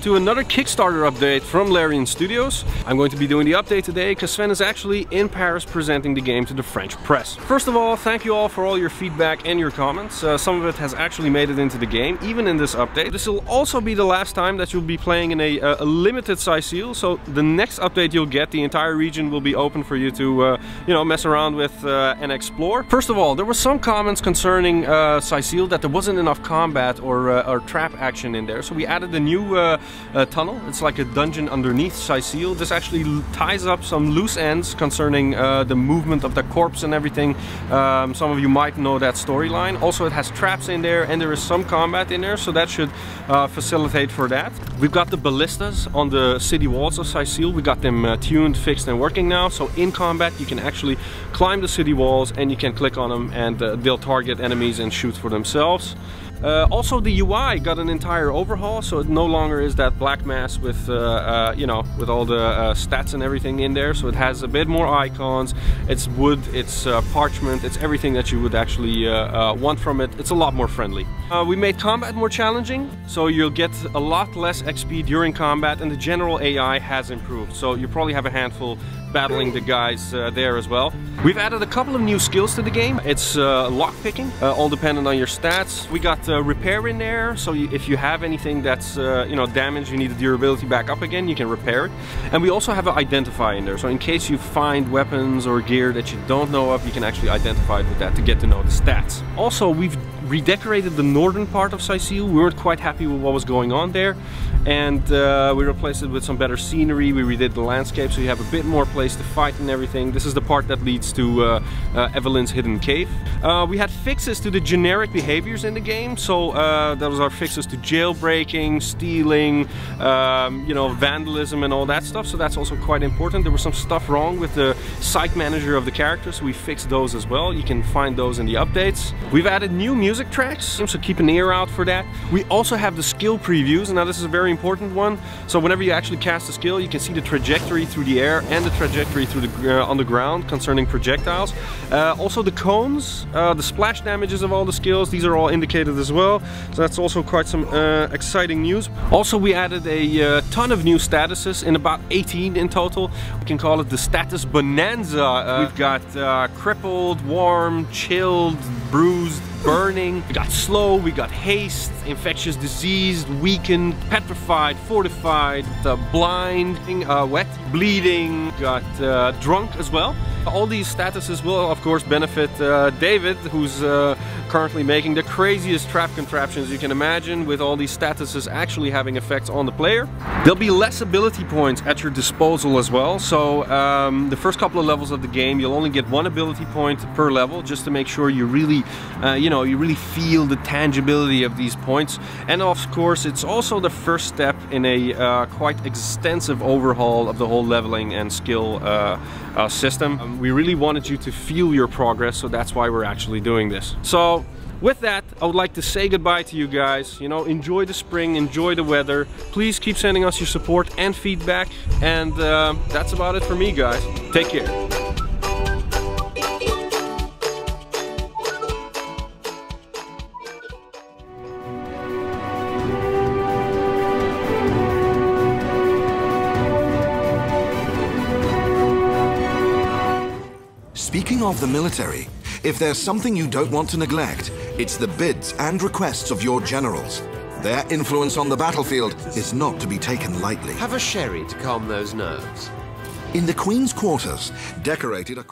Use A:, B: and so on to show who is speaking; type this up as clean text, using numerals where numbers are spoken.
A: to another Kickstarter update from Larian Studios. I'm going to be doing the update today because Swen is actually in Paris presenting the game to the French press. First of all, thank you all for all your feedback and your comments. Some of it has actually made it into the game, even in this update. This will also be the last time that you'll be playing in a limited Cyseal, so the next update you'll get, the entire region will be open for you to you know, mess around with and explore. First of all, there were some comments concerning Cyseal that there wasn't enough combat or trap action in there, so we added a new tunnel. It's like a dungeon underneath Cyseal. This actually ties up some loose ends concerning the movement of the corpse and everything. Some of you might know that storyline. Also, it has traps in there and there is some combat in there, so that should facilitate for that. We've got the ballistas on the city walls of Cyseal. We got them tuned, fixed and working now, so in combat you can actually climb the city walls and you can click on them and they'll target enemies and shoot for themselves. Also, the UI got an entire overhaul, so it no longer is that black mass with you know, with all the stats and everything in there. So it has a bit more icons. It's wood, it's parchment, it's everything that you would actually want from it. It's a lot more friendly. We made combat more challenging, so you'll get a lot less XP during combat, and the general AI has improved. So you probably have a handful battling the guys there as well. We've added a couple of new skills to the game. It's lockpicking, all dependent on your stats. We got repair in there, so if you have anything that's you know, damaged, you need the durability back up again, you can repair it. And we also have an identify in there, so in case you find weapons or gear that you don't know of, you can actually identify it with that to get to know the stats. Also, we've redecorated the northern part of Cyseal. We weren't quite happy with what was going on there, and we replaced it with some better scenery. We redid the landscape so you have a bit more place to fight and everything. This is the part that leads to Evelyn's hidden cave. We had fixes to the generic behaviors in the game, so those are fixes to jailbreaking, stealing, you know, vandalism and all that stuff, so that's also quite important. There was some stuff wrong with the site manager of the characters, so we fixed those as well. You can find those in the updates. We've added new music tracks, so keep an ear out for that. We also have the skill previews. Now this is a very important one, so whenever you actually cast a skill, you can see the trajectory through the air and the trajectory through the on the ground concerning projectiles. Also the cones, the splash damages of all the skills, these are all indicated as well, so that's also quite some exciting news. Also, we added a ton of new statuses, in about 18 in total. We can call it the status Bonanza. We've got crippled, warm, chilled, bruised, burning, we got slow, we got haste, infectious disease, weakened, petrified, fortified, blind, wet, bleeding, got drunk as well. All these statuses will of course benefit David, who's currently making the craziest trap contraptions you can imagine, with all these statuses actually having effects on the player. There'll be less ability points at your disposal as well, so the first couple of levels of the game you'll only get one ability point per level, just to make sure you really you know, you really feel the tangibility of these points. And of course it's also the first step in a quite extensive overhaul of the whole leveling and skill system. We really wanted you to feel your progress, so that's why we're actually doing this. So with that, I would like to say goodbye to you guys. You know, enjoy the spring, enjoy the weather. Please keep sending us your support and feedback, and that's about it for me, guys. Take care.
B: Speaking of the military, if there's something you don't want to neglect, it's the bids and requests of your generals. Their influence on the battlefield is not to be taken lightly.
C: Have a sherry to calm those nerves.
B: In the Queen's quarters, decorated a